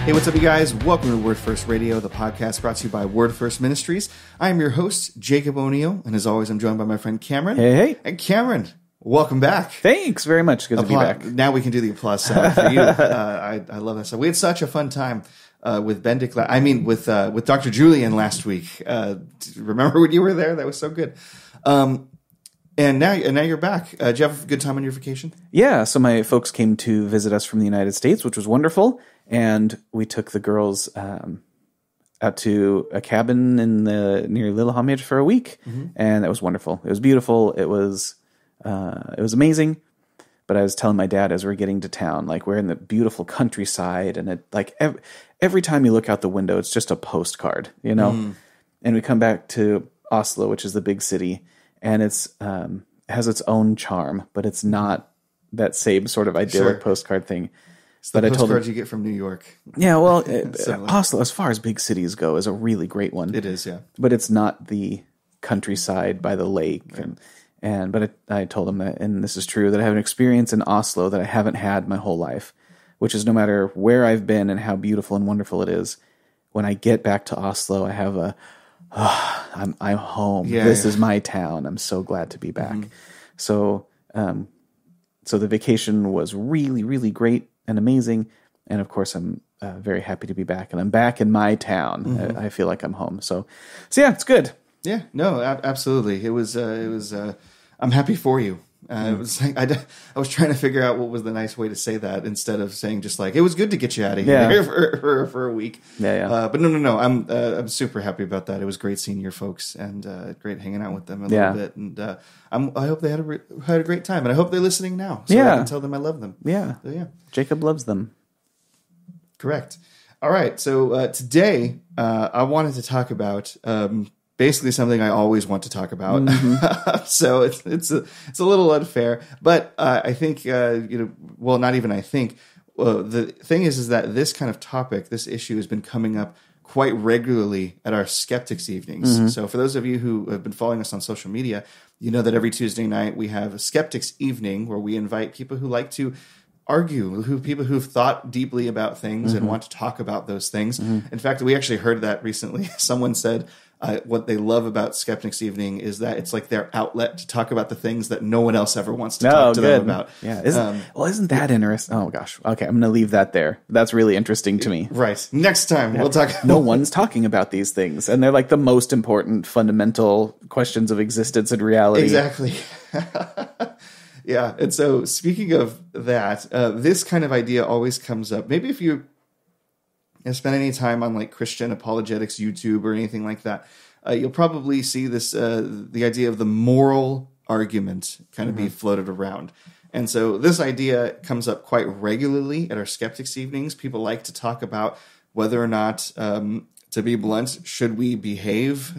Hey, what's up, you guys? Welcome to Word First Radio, the podcast brought to you by Word First Ministries. I'm your host, Jacob O'Neill, and as always, I'm joined by my friend Cameron. Hey. And Cameron, welcome back. Thanks very much. Good to be back. Now we can do the applause sound for you. I love that stuff. We had such a fun time with Benedict. With Dr. Julian last week. Remember when you were there? That was so good. And now you're back. Did you have a good time on your vacation? Yeah, so my folks came to visit us from the United States, which was wonderful. And we took the girls out to a cabin near Lillehammer for a week, and that was wonderful. It was beautiful. It was amazing. But I was telling my dad as we're getting to town, like we're in the beautiful countryside, and it like every time you look out the window, it's just a postcard, you know. And we come back to Oslo, which is the big city, and it's has its own charm, but it's not that same sort of idyllic postcard thing. But I told him, you get from New York. Yeah, well, Oslo, as far as big cities go, is a really great one. It is, yeah. But it's not the countryside by the lake. Right. But I told him that, and this is true, that I have an experience in Oslo that I haven't had my whole life, which is no matter where I've been and how beautiful and wonderful it is, when I get back to Oslo, I have I'm home. Yeah, this is my town. I'm so glad to be back. So the vacation was really, really great and amazing, and of course I'm very happy to be back, and I'm back in my town. I feel like I'm home. So yeah, it's good. Yeah, no, absolutely. It was. I'm happy for you. It was like I was trying to figure out what was the nice way to say that instead of saying just like it was good to get you out of here for a week. Yeah. But no. I'm super happy about that. It was great seeing your folks and great hanging out with them a little bit. And I hope they had a great time, and I hope they're listening now. So I can tell them I love them. Yeah. So, yeah. Jacob loves them. Correct. All right. So today I wanted to talk about. Basically something I always want to talk about. So it's a little unfair, but I think, not even I think, the thing is that this kind of topic, this issue has been coming up quite regularly at our Skeptics evenings. So for those of you who have been following us on social media, you know that every Tuesday night we have a Skeptics evening where we invite people who like to argue, people who've thought deeply about things and want to talk about those things. In fact, we actually heard that recently. Someone said, what they love about Skeptics Evening is that it's like their outlet to talk about the things that no one else ever wants to talk to them about. Yeah. Isn't that interesting? Oh, gosh. Okay, I'm going to leave that there. That's really interesting to me. Right. Next time, we'll talk. No one's talking about these things, and they're like the most important fundamental questions of existence and reality. Exactly. Yeah. And so speaking of that, this kind of idea always comes up. Maybe if you spend any time on like Christian apologetics YouTube or anything like that, you'll probably see this the idea of the moral argument kind of be floated around. And so this idea comes up quite regularly at our Skeptics evenings. People like to talk about whether or not, to be blunt, should we behave?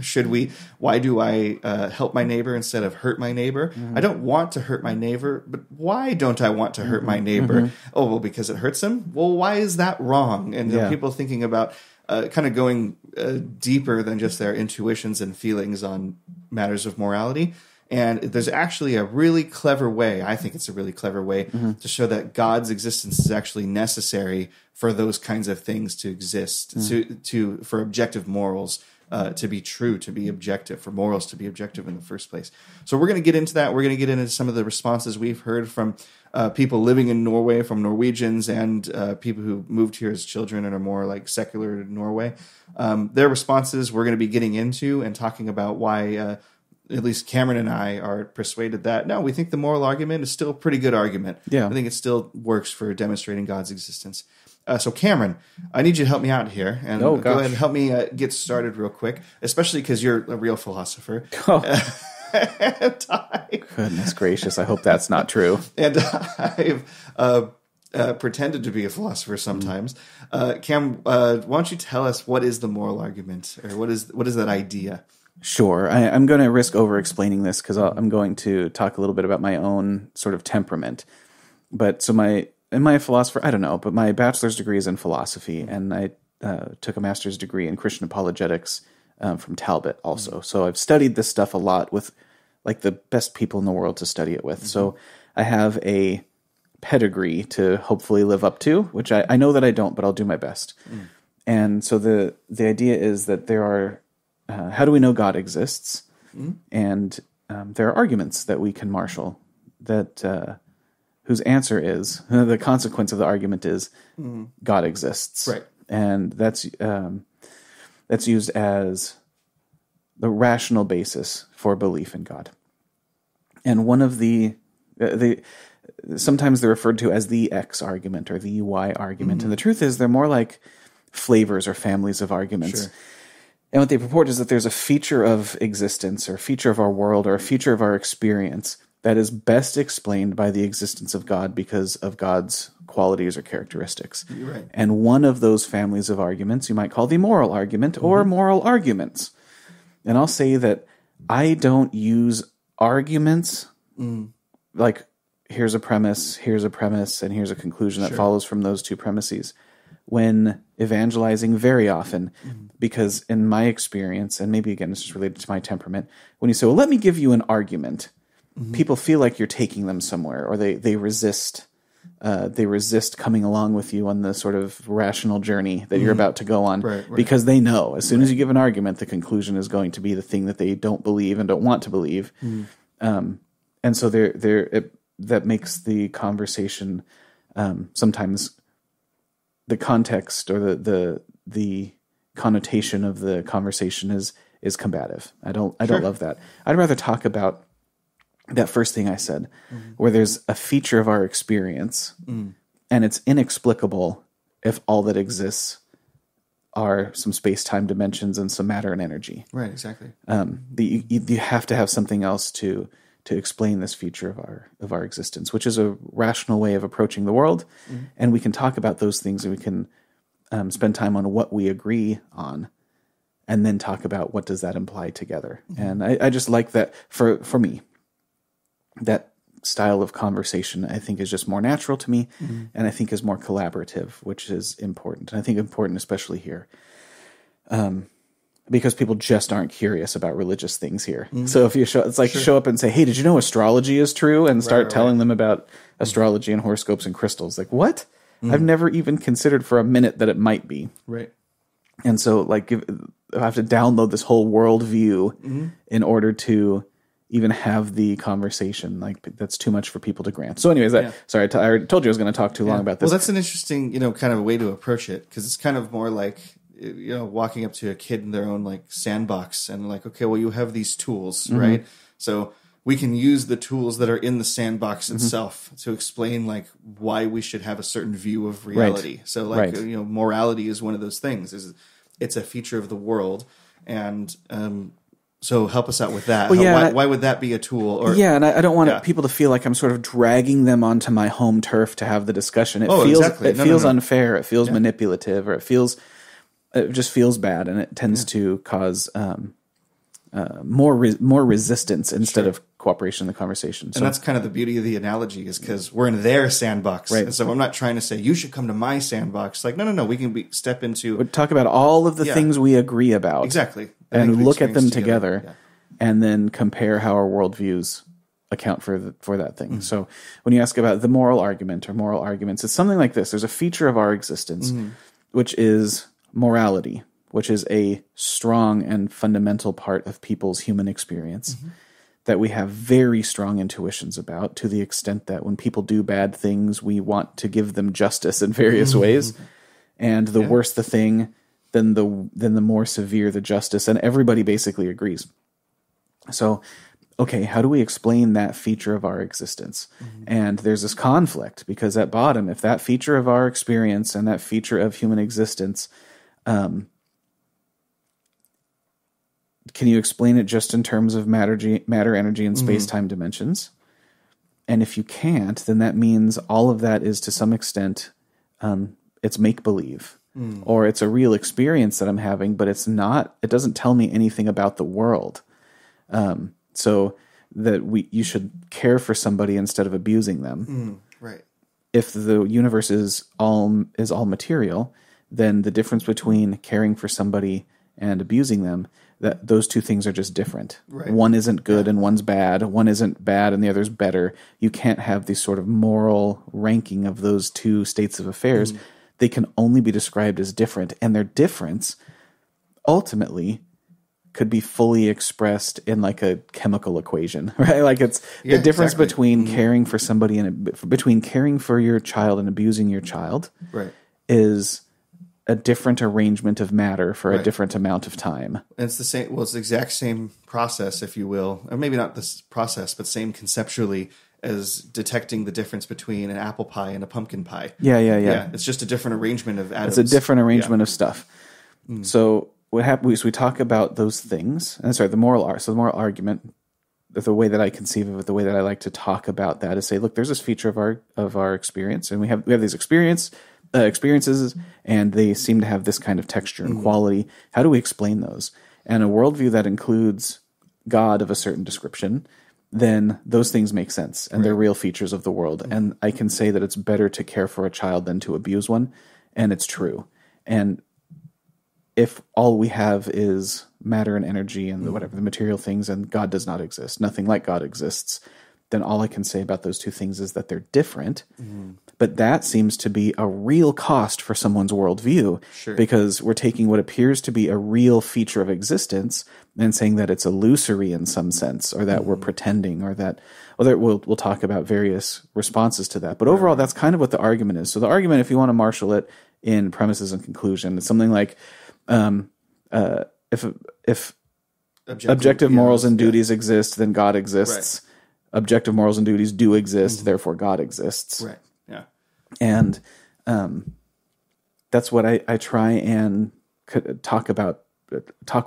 Why do I help my neighbor instead of hurt my neighbor? I don't want to hurt my neighbor, but why don't I want to hurt my neighbor? Oh, well, because it hurts him? Well, why is that wrong? And people thinking about kind of going deeper than just their intuitions and feelings on matters of morality. And there's actually a really clever way, I think it's a really clever way, to show that God's existence is actually necessary for those kinds of things to exist, for objective morals to be true, to be objective, for morals to be objective in the first place. So we're going to get into that. We're going to get into some of the responses we've heard from people living in Norway, from Norwegians and people who moved here as children and are more like secular in Norway. Their responses we're going to be getting into and talking about why... at least Cameron and I are persuaded that, no, we think the moral argument is still a pretty good argument. Yeah. I think it still works for demonstrating God's existence. So Cameron, I need you to help me out here. And go ahead and help me get started real quick, especially because you're a real philosopher. Goodness gracious, I hope that's not true. And I've pretended to be a philosopher sometimes. Cam, why don't you tell us what is the moral argument, or what is that idea? Sure. I'm going to risk over-explaining this because I'm going to talk a little bit about my own sort of temperament. But so am I a philosopher? I don't know. But my bachelor's degree is in philosophy, and I took a master's degree in Christian apologetics from Talbot also. So I've studied this stuff a lot with like the best people in the world to study it with. So I have a pedigree to hopefully live up to, which I know that I don't, but I'll do my best. And so the idea is that there are, how do we know God exists? And there are arguments that we can marshal that whose answer is, the consequence of the argument is God exists. Right. And that's used as the rational basis for belief in God. And one of sometimes they're referred to as the X argument or the Y argument. And the truth is they're more like flavors or families of arguments. Sure. And what they purport is that there's a feature of existence or a feature of our world or a feature of our experience that is best explained by the existence of God because of God's qualities or characteristics. You're right. And one of those families of arguments you might call the moral argument or moral arguments. And I'll say that I don't use arguments like here's a premise, and here's a conclusion that follows from those two premises when evangelizing very often, because in my experience, and maybe again, it's just related to my temperament, when you say, well, let me give you an argument, people feel like you're taking them somewhere, or they resist coming along with you on the sort of rational journey that you're about to go on, right. Because they know as soon as you give an argument, the conclusion is going to be the thing that they don't believe and don't want to believe. And so that makes the conversation sometimes the context or the connotation of the conversation is combative. I don't love that. I'd rather talk about that first thing I said, where there's a feature of our experience and it's inexplicable if all that exists are some space-time dimensions and some matter and energy. Right, exactly. You have to have something else to explain this feature of our existence, which is a rational way of approaching the world. And we can talk about those things and we can spend time on what we agree on and then talk about what does that imply together. And I just like that for me, that style of conversation, I think is just more natural to me and I think is more collaborative, which is important. And I think important, especially here. Because people just aren't curious about religious things here. So if you show up and say, hey, did you know astrology is true? And start telling them about astrology and horoscopes and crystals. Like, what? I've never even considered for a minute that it might be. Right. And so I have to download this whole worldview in order to even have the conversation. Like, that's too much for people to grant. So anyways, sorry, I already told you I was going to talk too long about this. Well, that's an interesting, kind of a way to approach it, because it's kind of more like, walking up to a kid in their own like sandbox and like, okay, well, you have these tools, right? So we can use the tools that are in the sandbox itself to explain like why we should have a certain view of reality. Right. So like, morality is one of those things. It's a feature of the world. And, so help us out with that. Well, why would that be a tool? Or, and I don't want people to feel like I'm sort of dragging them onto my home turf to have the discussion. It feels unfair. It feels manipulative, or it just feels bad, and it tends to cause more resistance instead of cooperation in the conversation. And that's kind of the beauty of the analogy, is because we're in their sandbox. Right. And so I'm not trying to say, you should come to my sandbox. Like, no, we can step into... We'll talk about all of the things we agree about. Exactly. And look at them together and then compare how our worldviews account for that thing. So when you ask about the moral argument or moral arguments, it's something like this. There's a feature of our existence, which is morality, which is a strong and fundamental part of people's human experience that we have very strong intuitions about, to the extent that when people do bad things, we want to give them justice in various ways. And the worse the thing, then the more severe the justice, and everybody basically agrees. So, okay, how do we explain that feature of our existence? And there's this conflict, because at bottom, if that feature of our experience and that feature of human existence, can you explain it just in terms of matter, energy, and space-time dimensions? And if you can't, then that means all of that is, to some extent, it's make-believe. Or it's a real experience that I'm having, but it's not. It doesn't tell me anything about the world. So that you should care for somebody instead of abusing them. Right. If the universe is all material, then the difference between caring for somebody and abusing them, that those two things are just different. Right. One isn't good and one's bad. One isn't bad and the other's better. You can't have this sort of moral ranking of those two states of affairs. They can only be described as different, and their difference ultimately could be fully expressed in like a chemical equation, right? Like it's the difference between caring for somebody and between caring for your child and abusing your child, right, is a different arrangement of matter for a different amount of time. And it's the same. Well, it's the exact same process, if you will, or maybe not this process, but same conceptually as detecting the difference between an apple pie and a pumpkin pie. Yeah. It's just a different arrangement of atoms. It's a different arrangement of stuff. So what happens is we talk about those things. And sorry, the moral argument, the way that I conceive of it, the way that I like to talk about that is say, look, there's this feature of our experience, and we have these experiences, and they seem to have this kind of texture and quality. How do we explain those? And a worldview that includes God of a certain description, then those things make sense, and they're real features of the world. And I can say that it's better to care for a child than to abuse one, and it's true. And if all we have is matter and energy and the material things, and God does not exist, nothing like God exists, then all I can say about those two things is that they're different. But that seems to be a real cost for someone's worldview, because we're taking what appears to be a real feature of existence and saying that it's illusory in some sense, or that we're pretending, or that we'll talk about various responses to that. But overall, that's kind of what the argument is. So the argument, if you want to marshal it in premises and conclusion, it's something like, if objective morals and duties exist, then God exists. Objective morals and duties do exist, therefore God exists. Right. Yeah. And that's what I try and talk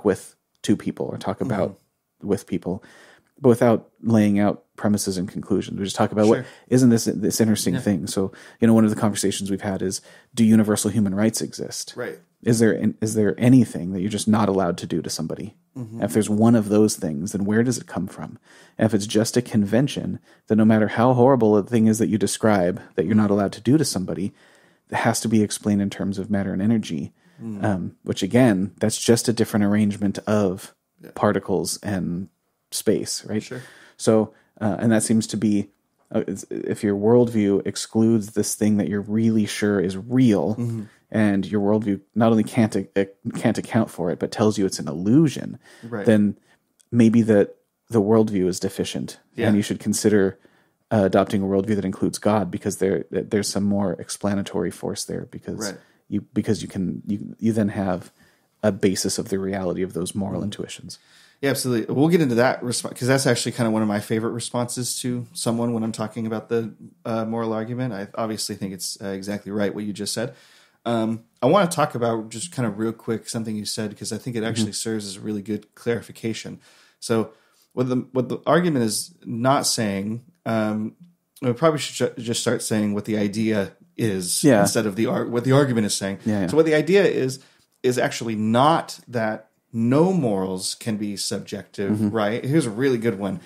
with to people, or talk about with people, but without laying out premises and conclusions. We just talk about what isn't this interesting thing. So, one of the conversations we've had is, do universal human rights exist? Right. Is there anything that you're just not allowed to do to somebody? If there's one of those things, then where does it come from? And if it's just a convention, then no matter how horrible the thing is that you describe that you're not allowed to do to somebody, it has to be explained in terms of matter and energy, which again, that's just a different arrangement of particles and space, right? Sure. So, and that seems to be, if your worldview excludes this thing that you're really sure is real, and your worldview not only can't account for it, but tells you it's an illusion, then maybe that the worldview is deficient, and you should consider adopting a worldview that includes God, because there's some more explanatory force there, because you then have a basis of the reality of those moral intuitions. Yeah, absolutely. We'll get into that response, because that's actually kind of one of my favorite responses to someone when I'm talking about the moral argument. I obviously think it's exactly right what you just said. I want to talk about, just kind of real quick, something you said, because I think it actually serves as a really good clarification. So what the argument is not saying, we probably should just start saying what the idea is instead of what the argument is saying. So what the idea is actually not that no morals can be subjective, right? Here's a really good one.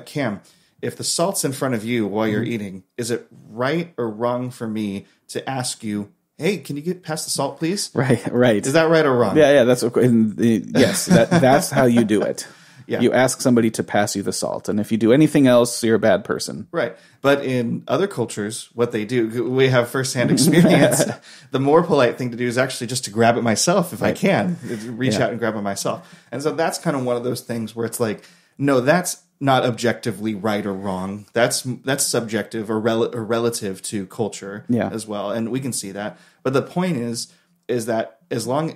Cam, if the salt's in front of you while you're eating, is it right or wrong for me to ask you, hey, can you get past the salt, please? Right. Is that right or wrong? Yeah, that's okay. Yes, that's how you do it. Yeah. You ask somebody to pass you the salt, and if you do anything else, you're a bad person. Right. But in other cultures, what they do, we have firsthand experience. The more polite thing to do is actually just to grab it myself if I can. Reach out and grab it myself. And so that's kind of one of those things where it's like, no, that's not objectively right or wrong. That's subjective or relative to culture as well. And we can see that. But the point is that as long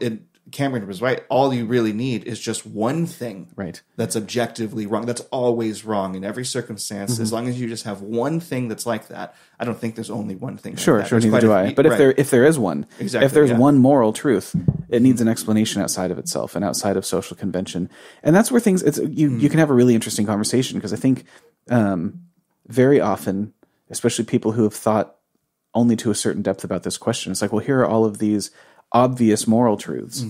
Cameron was right, all you really need is just one thing that's objectively wrong. That's always wrong in every circumstance. As long as you just have one thing that's like that. I don't think there's only one thing. Sure, neither do I. But if there is one, if there's one moral truth, it needs an explanation outside of itself and outside of social convention. And that's where things, you can have a really interesting conversation, because I think very often, especially people who have thought only to a certain depth about this question, it's like, well, here are all of these obvious moral truths.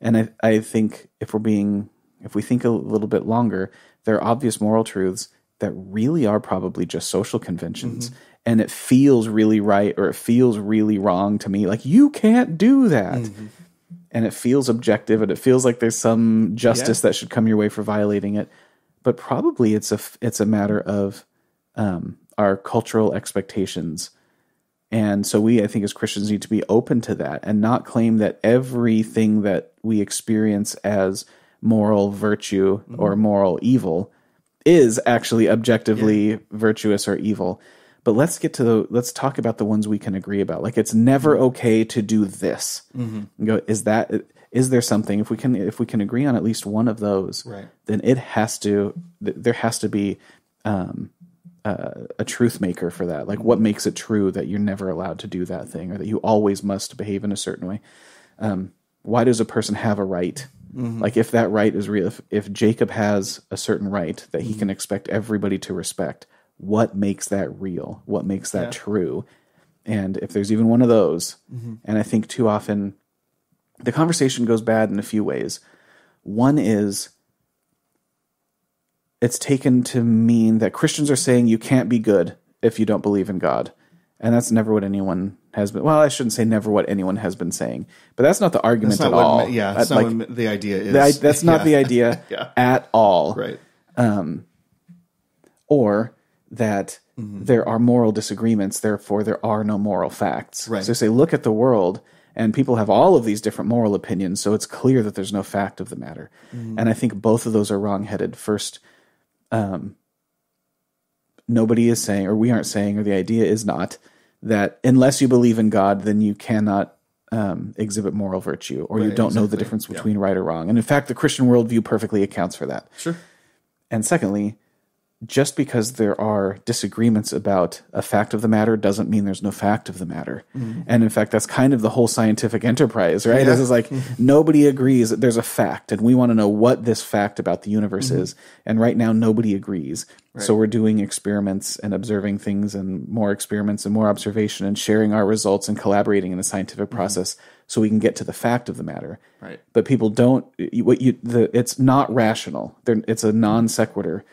And I think if we think a little bit longer, there are obvious moral truths that really are probably just social conventions. And it feels really right or it feels really wrong to me. Like, you can't do that. and it feels objective, and it feels like there's some justice that should come your way for violating it. But probably it's a matter of our cultural expectations. And so I think as Christians need to be open to that and not claim that everything that we experience as moral virtue or moral evil is actually objectively virtuous or evil. But let's talk about the ones we can agree about. Like, it's never okay to do this. And go, is there something, if we can agree on at least one of those, then there has to be a truth maker for that. Like, what makes it true that you're never allowed to do that thing, or that you always must behave in a certain way? Why does a person have a right? Like, if that right is real, if Jacob has a certain right that he can expect everybody to respect, what makes that real? What makes that true? And if there's even one of those, and I think too often the conversation goes bad in a few ways. One is it's taken to mean that Christians are saying you can't be good if you don't believe in God. And that's never what anyone has been. Well, I shouldn't say never what anyone has been saying, but that's not the argument at all. That's not what the idea is. That's not the idea at all. Right. Or that there are moral disagreements, therefore there are no moral facts. Right. So say, look at the world, and people have all of these different moral opinions, so it's clear that there's no fact of the matter. And I think both of those are wrong-headed. First, nobody is saying, or we aren't saying, or the idea is not, that unless you believe in God, then you cannot exhibit moral virtue, or you don't know the difference between right or wrong. And in fact, the Christian worldview perfectly accounts for that. Sure. And secondly, just because there are disagreements about a fact of the matter doesn't mean there's no fact of the matter. And in fact, that's kind of the whole scientific enterprise, right? This is like, nobody agrees that there's a fact, and we want to know what this fact about the universe is. And right now, nobody agrees. So we're doing experiments and observing things, and more experiments and more observation, and sharing our results and collaborating in a scientific process so we can get to the fact of the matter. Right. But people don't, it's not rational. It's a non sequitur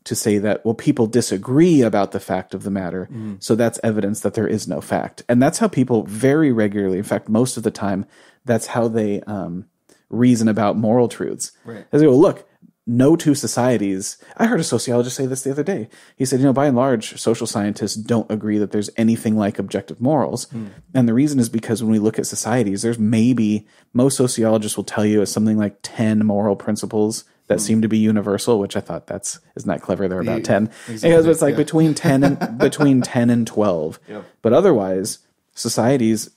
to say that, well, people disagree about the fact of the matter, so that's evidence that there is no fact. And that's how people very regularly, in fact, most of the time, that's how they reason about moral truths. Right. They go, look, no two societies. I heard a sociologist say this the other day. He said, by and large, social scientists don't agree that there's anything like objective morals. And the reason is because when we look at societies, there's most sociologists will tell you is something like 10 moral principles that seem to be universal, which I thought isn't that clever? They're about 10. Exactly. Because it's like between 10 and 12. Yep. But otherwise, societies,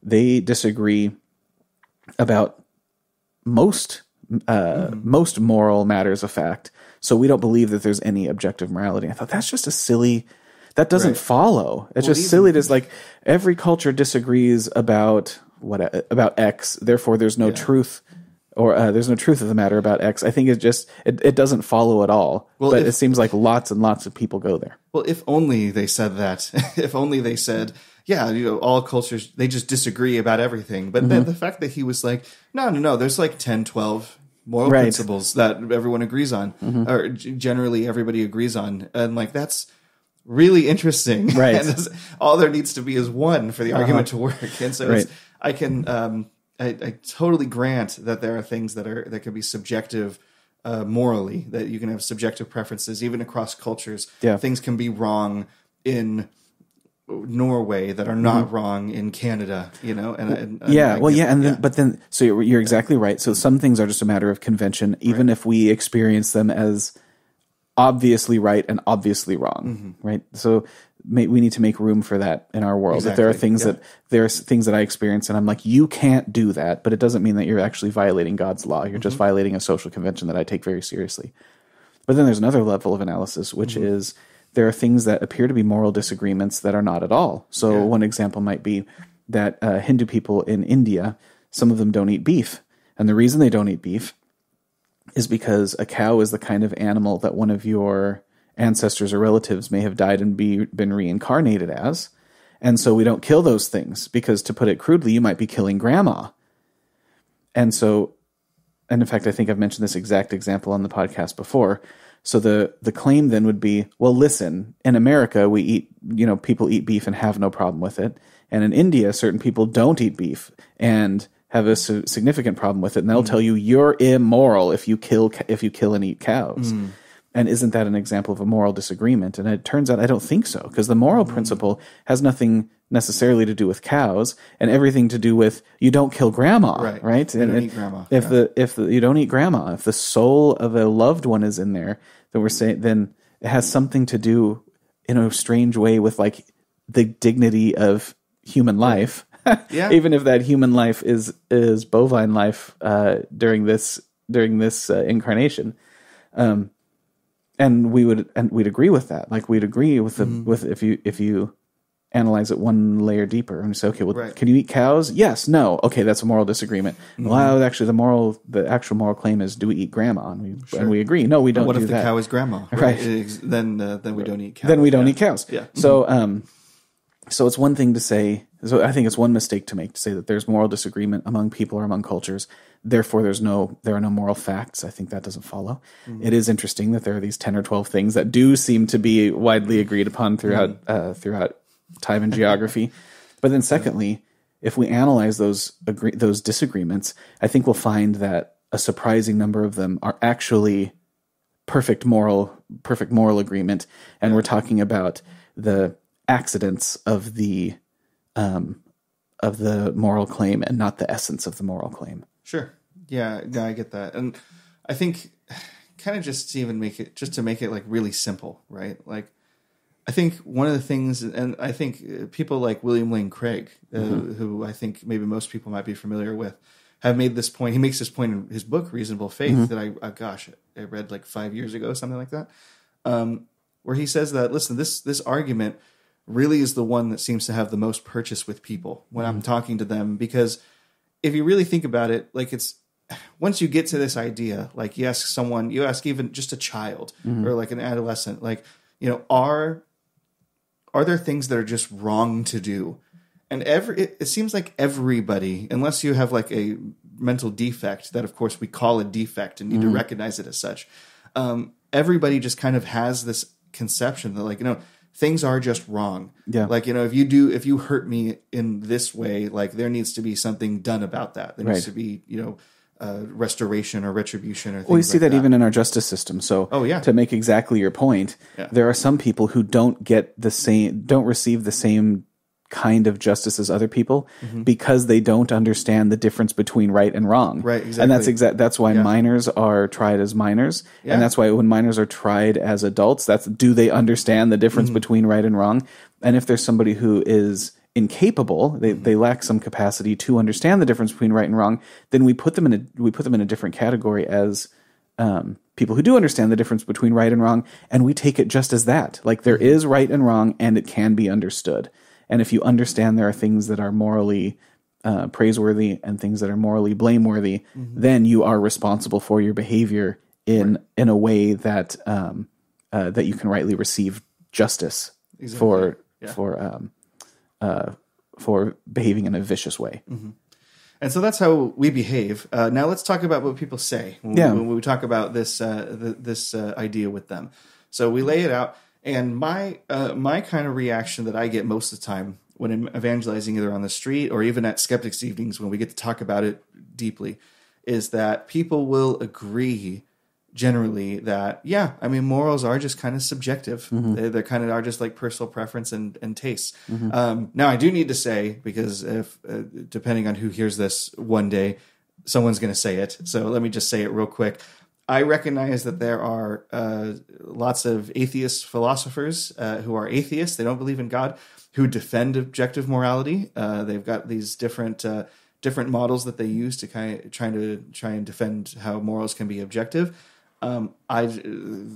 they disagree about most moral matters of fact. So we don't believe that there's any objective morality. I thought that's just that doesn't follow. It's just silly. It's like every culture disagrees about X, therefore there's no truth. Or there's no truth of the matter about X. I think it doesn't follow at all. But it seems like lots and lots of people go there. Well, if only they said that. If only they said, all cultures, they just disagree about everything. But then the fact that he was like, no, there's like 10, 12 moral principles that everyone agrees on, or generally everybody agrees on. And like, that's really interesting. Right. And all there needs to be is one for the argument to work. And so I can... I totally grant that there are things that can be subjective morally, that you can have subjective preferences even across cultures. Yeah. Things can be wrong in Norway that are not wrong in Canada, so you're exactly right. So some things are just a matter of convention, even if we experience them as obviously right and obviously wrong, right? So we need to make room for that in our world. Exactly. That there are things that I experience and I'm like, you can't do that, but it doesn't mean that you're actually violating God's law. You're just violating a social convention that I take very seriously. But then there's another level of analysis, which is there are things that appear to be moral disagreements that are not at all. So one example might be that Hindu people in India, some of them don't eat beef. And the reason they don't eat beef is because a cow is the kind of animal that one of your ancestors or relatives may have died and been reincarnated as. And so we don't kill those things because, to put it crudely, you might be killing grandma. And in fact, I think I've mentioned this exact example on the podcast before. So the claim then would be, well, listen, in America, we eat, people eat beef and have no problem with it. And in India, certain people don't eat beef and have a significant problem with it. And they'll tell you you're immoral if you kill and eat cows. And isn't that an example of a moral disagreement? And it turns out I don't think so, because the moral principle has nothing necessarily to do with cows and everything to do with you don't kill grandma, right? You don't eat grandma. If you don't eat grandma, if the soul of a loved one is in there, then it has something to do in a strange way with like the dignity of human life. Even if that human life is bovine life during this incarnation. And we'd agree with that. Like we'd agree with with if you analyze it one layer deeper and say, okay, well, can you eat cows? Yes, no. Okay, that's a moral disagreement. Well, actually, the actual moral claim is, do we eat grandma? And we agree. No, we don't. What do if the that. cow is grandma? Right. Then we don't eat cows. Then we don't eat cows. Yeah. So it's one thing to say. So I think it's one mistake to make to say that there's moral disagreement among people or among cultures. Therefore, there are no moral facts. I think that doesn't follow. It is interesting that there are these 10 or 12 things that do seem to be widely agreed upon throughout time and geography. But then, secondly, if we analyze those disagreements, I think we'll find that a surprising number of them are actually perfect moral agreement, and we're talking about the accidents of the moral claim and not the essence of the moral claim. Sure. Yeah, I get that. And I think kind of just to make it like really simple, right? Like I think one of the things, and I think people like William Lane Craig, who I think maybe most people might be familiar with, have made this point. He makes this point in his book, Reasonable Faith, that I read like 5 years ago, something like that, where he says that, listen, this argument really is the one that seems to have the most purchase with people when I'm talking to them, because if you really think about it, like it's, once you get to this idea, like you ask even just a child or like an adolescent, like, are there things that are just wrong to do? And it seems like everybody, unless you have like a mental defect that of course we call a defect and need to recognize it as such. Everybody just kind of has this conception that like, things are just wrong. Yeah. Like, if you hurt me in this way, like there needs to be something done about that. There needs to be, restoration or retribution or things we see that even in our justice system. So to make exactly your point, there are some people who don't receive the same kind of justice as other people because they don't understand the difference between right and wrong. Right, exactly. And that's why minors are tried as minors. Yeah. And that's why when minors are tried as adults, do they understand the difference between right and wrong? And if there's somebody who is incapable, they lack some capacity to understand the difference between right and wrong, then we put them in a different category as people who do understand the difference between right and wrong, and we take it just as that. Like there is right and wrong, and it can be understood. And if you understand there are things that are morally praiseworthy and things that are morally blameworthy, then you are responsible for your behavior in a way that that you can rightly receive justice for behaving in a vicious way. And so that's how we behave. Now let's talk about what people say when we talk about this idea with them. So we lay it out. And my kind of reaction that I get most of the time when I'm evangelizing either on the street or even at Skeptics evenings when we get to talk about it deeply is that people will agree generally that, morals are just kind of subjective. They're kind of are just like personal preference and tastes. Now, I do need to say, because if depending on who hears this one day, someone's going to say it. So let me just say it real quick. I recognize that there are lots of atheist philosophers who are atheists. They don't believe in God, who defend objective morality. They've got these different models that they use to try and defend how morals can be objective. The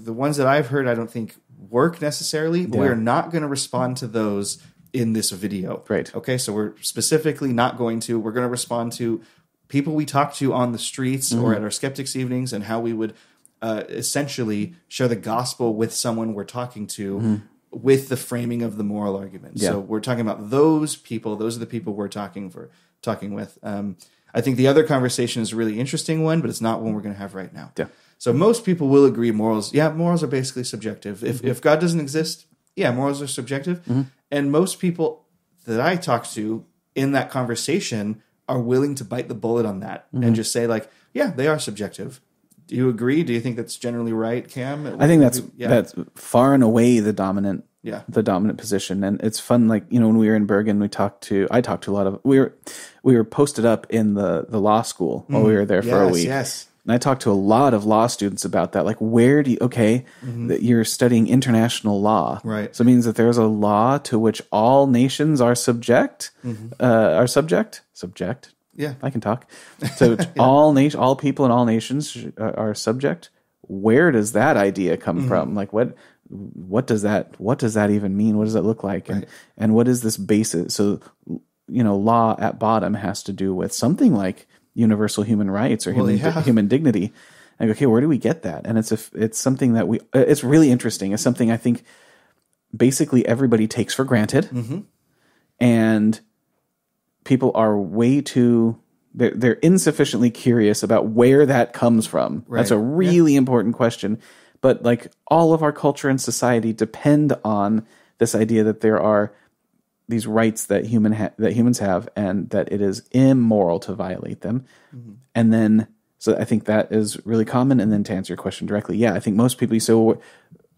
ones that I've heard, I don't think work necessarily. But we're not going to respond to those in this video. Right. Okay. So we're specifically not going to. We're going to respond to people we talk to on the streets or at our Skeptics evenings, and how we would essentially share the gospel with someone we're talking to with the framing of the moral argument. Yeah. So we're talking about those people. Those are the people we're talking with. I think the other conversation is a really interesting one, but it's not one we're going to have right now. Yeah. So most people will agree morals are basically subjective. If God doesn't exist, morals are subjective. And most people that I talk to in that conversation are willing to bite the bullet on that and just say like, they are subjective. Do you agree? Do you think that's generally right, Cam? I think that's far and away the dominant position. And it's fun, like, when we were in Bergen, I talked to a lot of, we were posted up in the law school while we were there for a week. Yes. And I talked to a lot of law students about that. Like, where do you, that you're studying international law. Right. So it means that there's a law to which all nations are subject. Yeah. I can talk. So all people in all nations are subject. Where does that idea come from? Like, what does that even mean? What does that look like? And what is this basis? So, law at bottom has to do with something like universal human rights or human dignity. And okay, where do we get that? And it's something that it's really interesting. It's something I think basically everybody takes for granted, and people are they're insufficiently curious about where that comes from. Right. That's a really important question. But like all of our culture and society depend on this idea that there are these rights that humans have, and that it is immoral to violate them. And then, so I think that is really common. And then to answer your question directly, I think most people, so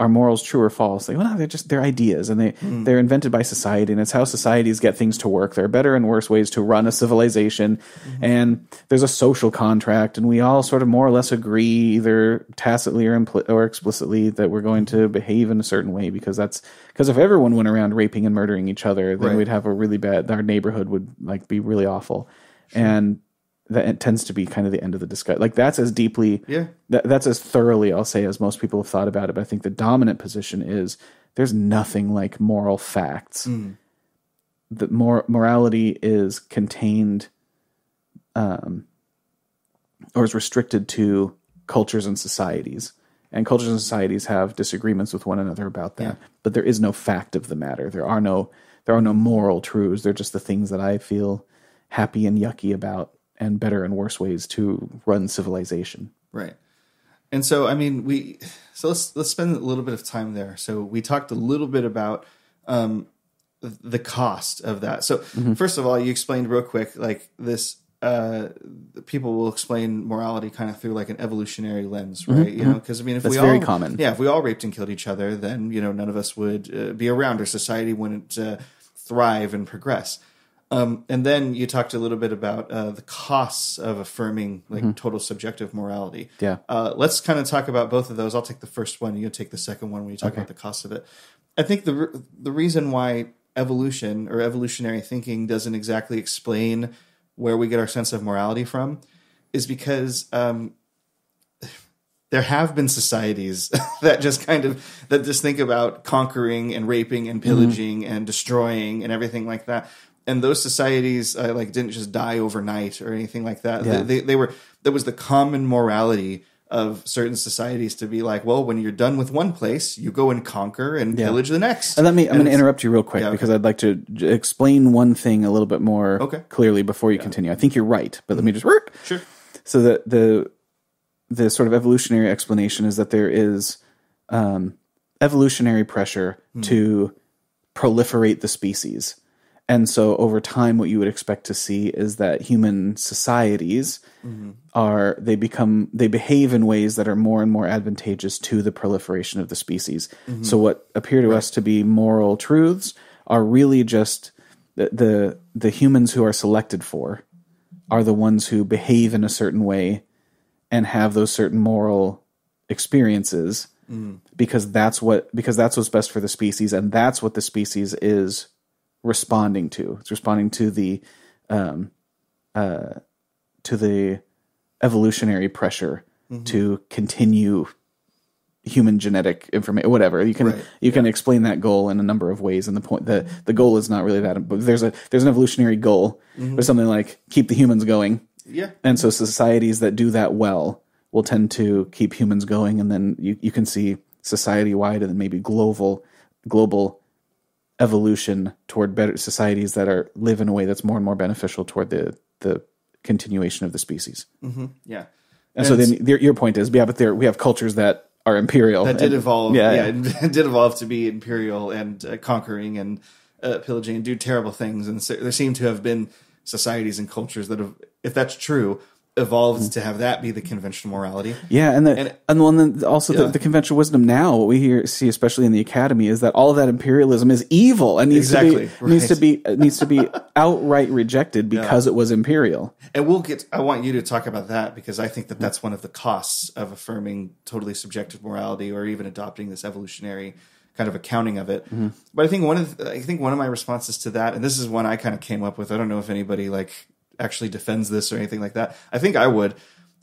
are morals true or false? Like, well, no, they're ideas, and they're invented by society, and it's how societies get things to work. There are better and worse ways to run a civilization, and there's a social contract, and we all sort of more or less agree, either tacitly or explicitly, that we're going to behave in a certain way, because if everyone went around raping and murdering each other, then we'd have a really bad, our neighborhood would like be really awful. Sure. And that it tends to be kind of the end of the discussion. Like, that's as deeply, that's as thoroughly, I'll say, as most people have thought about it. But I think the dominant position is there's nothing like moral facts. That morality is contained, or is restricted to cultures and societies. And cultures and societies have disagreements with one another about that. But there is no fact of the matter. There are no moral truths. They're just the things that I feel happy and yucky about, and better and worse ways to run civilization. Right. And so, I mean, let's spend a little bit of time there. So we talked a little bit about the cost of that. So first of all, you explained real quick, like this, people will explain morality kind of through like an evolutionary lens, right? Because I mean, if that's very common. If we all raped and killed each other, then, none of us would be around, or society wouldn't thrive and progress. And then you talked a little bit about the costs of affirming like total subjective morality. Yeah. Let's kind of talk about both of those. I'll take the first one. You take the second one when you talk about the cost of it. I think the reason why evolution or evolutionary thinking doesn't exactly explain where we get our sense of morality from is because there have been societies that just think about conquering and raping and pillaging and destroying and everything like that. And those societies didn't just die overnight or anything like that. Yeah. There was the common morality of certain societies to be like, well, when you're done with one place, you go and conquer and pillage the next. And I'm going to interrupt you real quick because I'd like to explain one thing a little bit more clearly before you continue. I think you're right, but let me just work. Sure. So the sort of evolutionary explanation is that there is evolutionary pressure to proliferate the species. And so over time, what you would expect to see is that human societies they behave in ways that are more and more advantageous to the proliferation of the species. So what appear to us to be moral truths are really just the humans who are selected for are the ones who behave in a certain way and have those certain moral experiences because that's what's best for the species, and that's what the species is responding to. It's responding to the evolutionary pressure to continue human genetic information, whatever. You can explain that goal in a number of ways, and the goal is not really that. But there's an evolutionary goal, or something like keep the humans going. Yeah. And so societies that do that well will tend to keep humans going, and then you can see society-wide and then maybe global evolution toward better societies that live in a way that's more and more beneficial toward the continuation of the species. Yeah. And so then your point is, yeah, but we have cultures that are imperial. That did evolve. Yeah. It did evolve to be imperial and conquering and pillaging and do terrible things. And so there seem to have been societies and cultures that have, if that's true, evolved to have that be the conventional morality. Yeah, and then also the conventional wisdom now, what we see, especially in the academy, is that all of that imperialism is evil and needs to be outright rejected because it was imperial. And I want you to talk about that, because I think that that's one of the costs of affirming totally subjective morality, or even adopting this evolutionary kind of accounting of it. Mm-hmm. But I think one of my responses to that, and this is one I kind of came up with, I don't know if anybody actually defends this or anything like that. I think I would.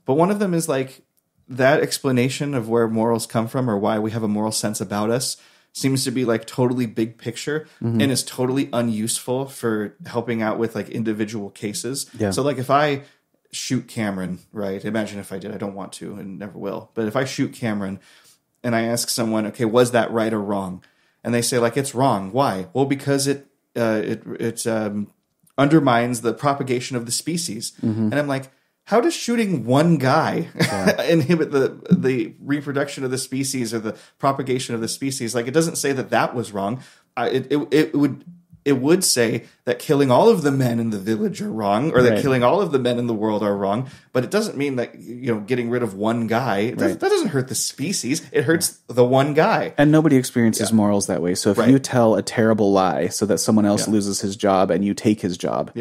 But one of them is that explanation of where morals come from, or why we have a moral sense about us, seems to be totally big picture, and is totally unuseful for helping out with individual cases. Yeah. So if I shoot Cameron, right? Imagine if I did. I don't want to and never will. But if I shoot Cameron and I ask someone, okay, was that right or wrong? And they say it's wrong. Why? Well, because it undermines the propagation of the species. Mm-hmm. And I'm like, how does shooting one guy inhibit the reproduction of the species or the propagation of the species? It doesn't say that was wrong. It would say that killing all of the men in the village are wrong, or that killing all of the men in the world are wrong. But it doesn't mean that getting rid of one guy that doesn't hurt the species. It hurts the one guy. And nobody experiences morals that way. So if you tell a terrible lie so that someone else loses his job and you take his job,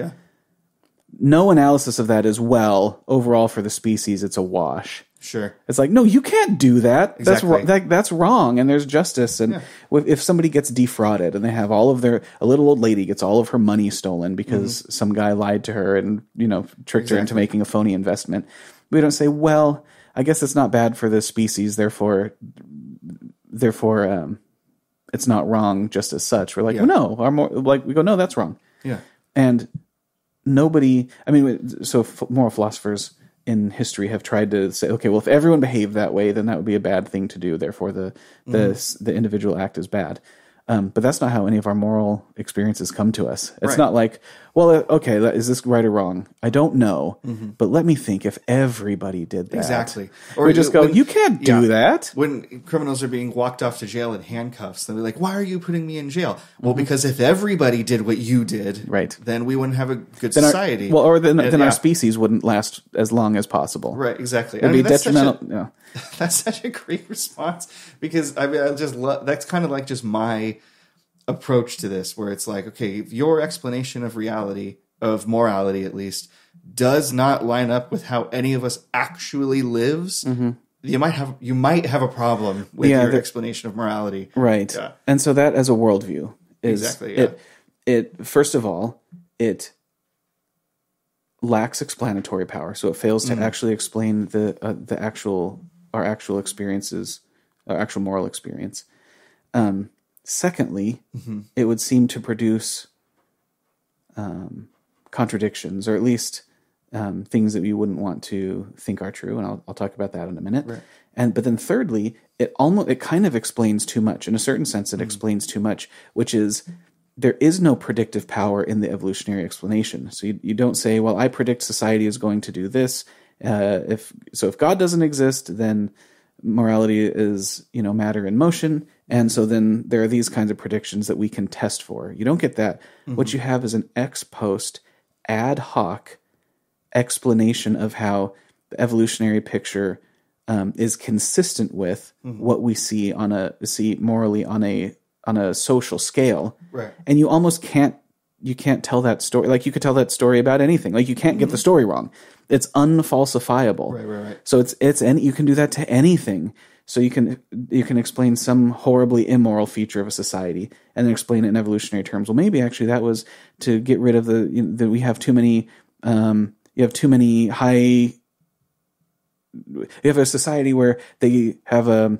no analysis of that is, overall for the species, it's a wash. Sure. It's no, you can't do that. Exactly. That's wrong, and there's justice. And if somebody gets defrauded and they have a little old lady gets all of her money stolen because some guy lied to her and tricked her into making a phony investment, we don't say, well, I guess it's not bad for the species, therefore it's not wrong just as such. We're we go, no, that's wrong. Yeah. And moral philosophers in history have tried to say, okay, well, if everyone behaved that way, then that would be a bad thing to do. Therefore, the individual act is bad. But that's not how any of our moral experiences come to us. It's not okay, is this right or wrong? I don't know, but let me think if everybody did that. Exactly. Or we just go, you can't do that. When criminals are being walked off to jail in handcuffs, they'll be like, why are you putting me in jail? Well, because if everybody did what you did, then we wouldn't have a good society. Then our species wouldn't last as long as possible. Right, exactly. It would be detrimental. That's such a great response, because I just love, that's kind of just my approach to this, where it's okay, if your explanation of reality, of morality at least, does not line up with how any of us actually lives, you might have a problem with your explanation of morality. Right. Yeah. And so that as a worldview is it first of all, it lacks explanatory power, so it fails to actually explain our actual experiences, our actual moral experience. Secondly, it would seem to produce contradictions, or at least things that we wouldn't want to think are true, and I'll talk about that in a minute. Right. But then thirdly, it kind of explains too much. In a certain sense, it explains too much, which is there is no predictive power in the evolutionary explanation. So you don't say, well, I predict society is going to do this. If God doesn't exist, then morality is, matter in motion. And so then there are these kinds of predictions that we can test for. You don't get that. What you have is an ex post ad hoc explanation of how the evolutionary picture is consistent with what we see morally on a social scale. Right. And you almost can't tell that story. You could tell that story about anything. You can't get the story wrong. It's unfalsifiable. Right. So you can do that to anything. So you can explain some horribly immoral feature of a society and then explain it in evolutionary terms. Well, maybe actually that was to get rid of that we have too many. You have too many high. You have a society where they have a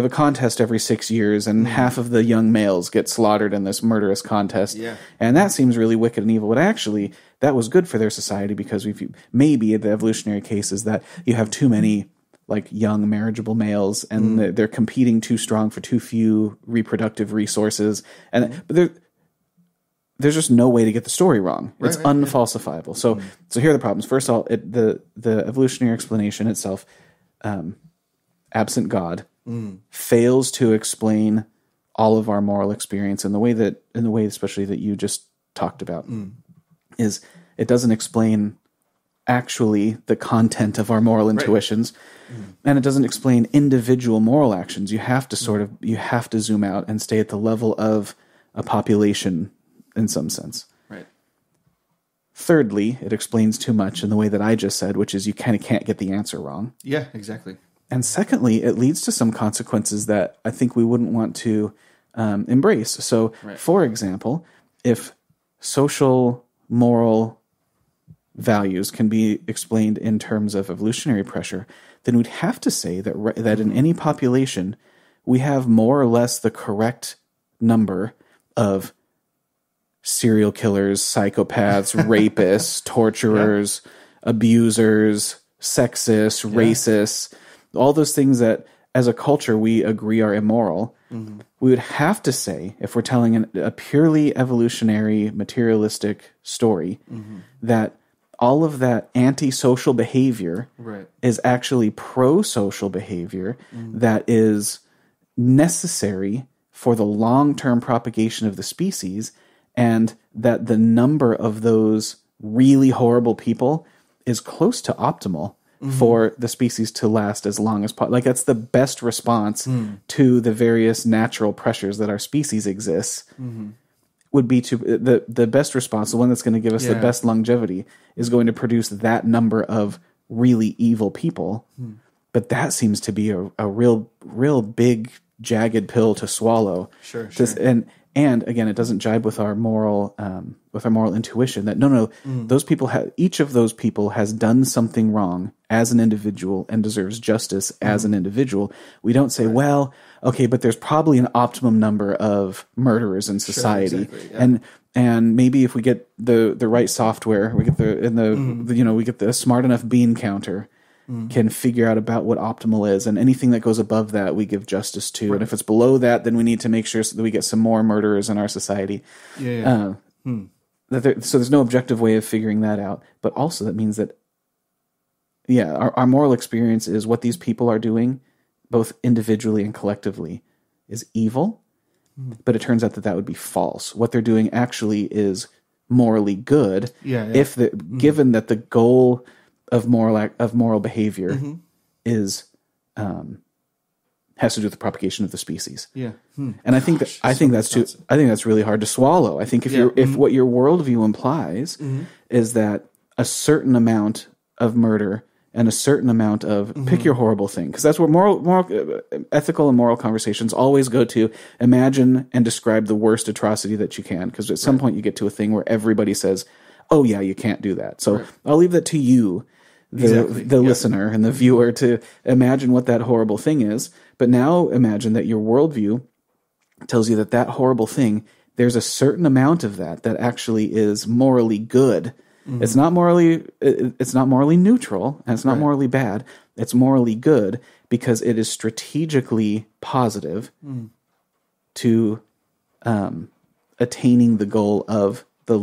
contest every 6 years, and half of the young males get slaughtered in this murderous contest. Yeah. And that seems really wicked and evil. But actually, that was good for their society, because maybe the evolutionary case is that you have too many young marriageable males, and they're competing too strong for too few reproductive resources. But there's just no way to get the story wrong. It's Right, unfalsifiable. So here are the problems. First of all, the evolutionary explanation itself, absent God, fails to explain all of our moral experience in the way especially that you just talked about. Is it doesn't explain actually the content of our moral intuitions, and it doesn't explain individual moral actions. You have to you have to zoom out and stay at the level of a population in some sense. Right. Thirdly, it explains too much in the way that I just said, which is you kind of can't get the answer wrong. Yeah, exactly. And secondly, it leads to some consequences that I think we wouldn't want to embrace. So, for example, if social moral values can be explained in terms of evolutionary pressure, then we'd have to say that in any population, we have more or less the correct number of serial killers, psychopaths, rapists, torturers, abusers, sexists, racists, all those things that as a culture we agree are immoral. We would have to say, if we're telling a purely evolutionary, materialistic story, that all of that antisocial behavior is actually pro-social behavior that is necessary for the long-term propagation of the species, and that the number of those really horrible people is close to optimal for the species to last as long as possible. Like, that's the best response to the various natural pressures that our species exists. Would be to the best response, the one that's going to give us the best longevity, is going to produce that number of really evil people. But that seems to be a real big jagged pill to swallow. Sure. And again, it doesn't jibe with our moral intuition that those people each of those people has done something wrong as an individual and deserves justice as an individual. We don't say, well, okay, but there's probably an optimum number of murderers in society, and maybe if we get the right software, we get we get the smart enough bean counter. Can figure out about what optimal is, and anything that goes above that we give justice to, and if it's below that, then we need to make sure so that we get some more murderers in our society. So there's no objective way of figuring that out, but also that means that our moral experience is what these people are doing, both individually and collectively, is evil, but it turns out that would be false. What they're doing actually is morally good, if given that the goal of moral behavior is has to do with the propagation of the species. And I think that's really hard to swallow. I think if what your worldview implies is that a certain amount of murder and a certain amount of pick your horrible thing, because that's where ethical and moral conversations always go to. Imagine and describe the worst atrocity that you can, because at some point you get to a thing where everybody says, oh yeah, you can't do that. So I'll leave that to you, the listener and the viewer, to imagine what that horrible thing is. But now imagine that your worldview tells you that horrible thing, there's a certain amount of that actually is morally good. It's not morally neutral, and it's not morally bad. It's morally good because it is strategically positive to attaining the goal of the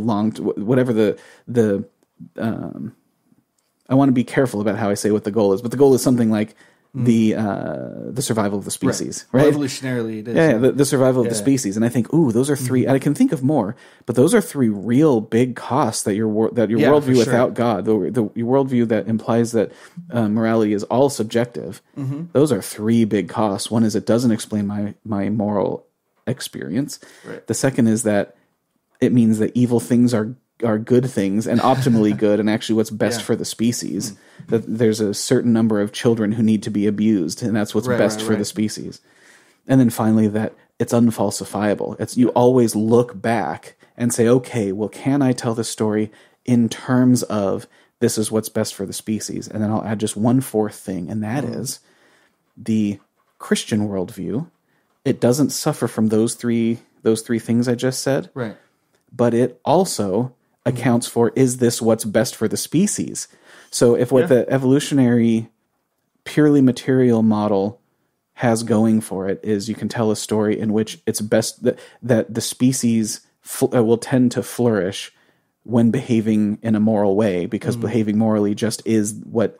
I want to be careful about how I say what the goal is, but the goal is something like the survival of the species, right? Well, evolutionarily, it is. The survival of the species, and I think, those are three. And I can think of more, but those are three real big costs that your worldview without God, your worldview that implies that morality is all subjective. Those are three big costs. One is it doesn't explain my moral experience. Right. The second is that it means that evil things are good things and optimally good, and actually what's best for the species. That there's a certain number of children who need to be abused, and that's what's best for the species. And then finally, that it's unfalsifiable. It's you always look back and say, okay, well, can I tell this story in terms of this is what's best for the species? And then I'll add just one fourth thing, and that is the Christian worldview. It doesn't suffer from those three things I just said, right? But it also accounts for, is this what's best for the species? So if what the evolutionary, purely material model has going for it is you can tell a story in which it's best that the species will tend to flourish when behaving in a moral way, because behaving morally just is what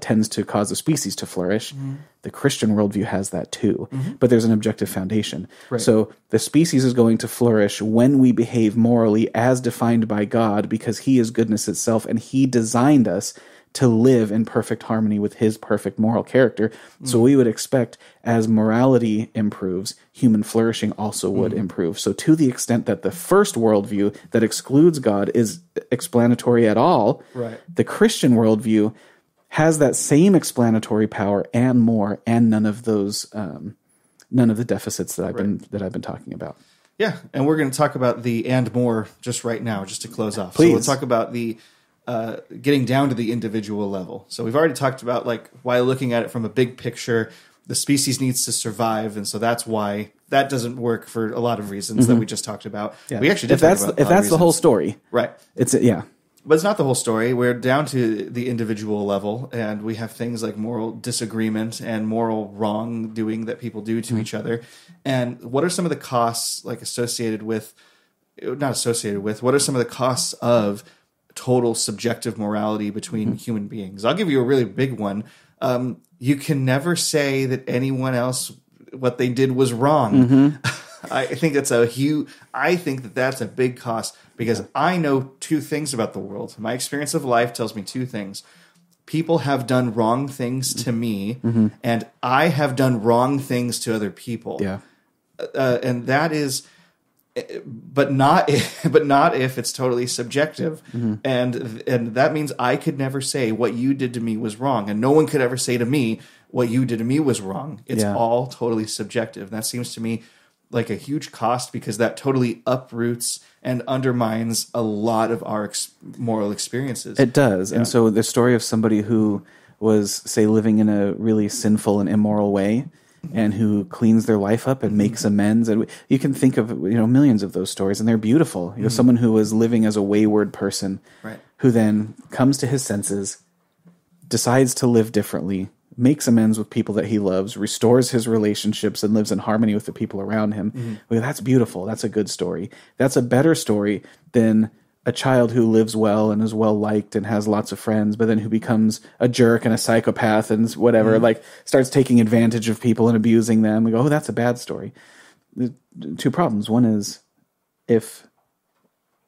tends to cause a species to flourish. The Christian worldview has that too, but there's an objective foundation. Right. So the species is going to flourish when we behave morally as defined by God, because he is goodness itself and he designed us to live in perfect harmony with his perfect moral character. So we would expect, as morality improves, human flourishing also would improve. So to the extent that the first worldview that excludes God is explanatory at all, Right. the Christian worldview has that same explanatory power and more, and none of those, none of the deficits that I've been talking about. Yeah, and we're going to talk about the and more just right now, just to close off. Please. So we'll talk about the getting down to the individual level. So we've already talked about, like, why looking at it from a big picture, the species needs to survive, and so that's why that doesn't work for a lot of reasons that we just talked about. Yeah. We actually did talk about if that's the whole story, right? But it's not the whole story. We're down to the individual level, and we have things like moral disagreement and moral wrongdoing that people do to each other. And what are some of the costs, like, what are some of the costs of total subjective morality between human beings? I'll give you a really big one. You can never say that anyone else, what they did was wrong. I think that's a big cost, because I know two things about the world. My experience of life tells me two things. People have done wrong things to me, and I have done wrong things to other people. Yeah. And that is, but not if it's totally subjective. And that means I could never say what you did to me was wrong, and no one could ever say to me what you did to me was wrong. It's all totally subjective. And that seems to me like a huge cost, because that totally uproots and undermines a lot of our moral experiences. It does. And so the story of somebody who was, say, living in a really sinful and immoral way, and who cleans their life up and makes amends. And you can think of, millions of those stories, and they're beautiful. Someone who was living as a wayward person, right, who then comes to his senses, decides to live differently, makes amends with people that he loves, restores his relationships, and lives in harmony with the people around him. Well, that's beautiful. That's a good story. That's a better story than a child who lives well and is well liked and has lots of friends, but then who becomes a jerk and a psychopath and whatever, starts taking advantage of people and abusing them. We go, oh, that's a bad story. There's two problems. One is, if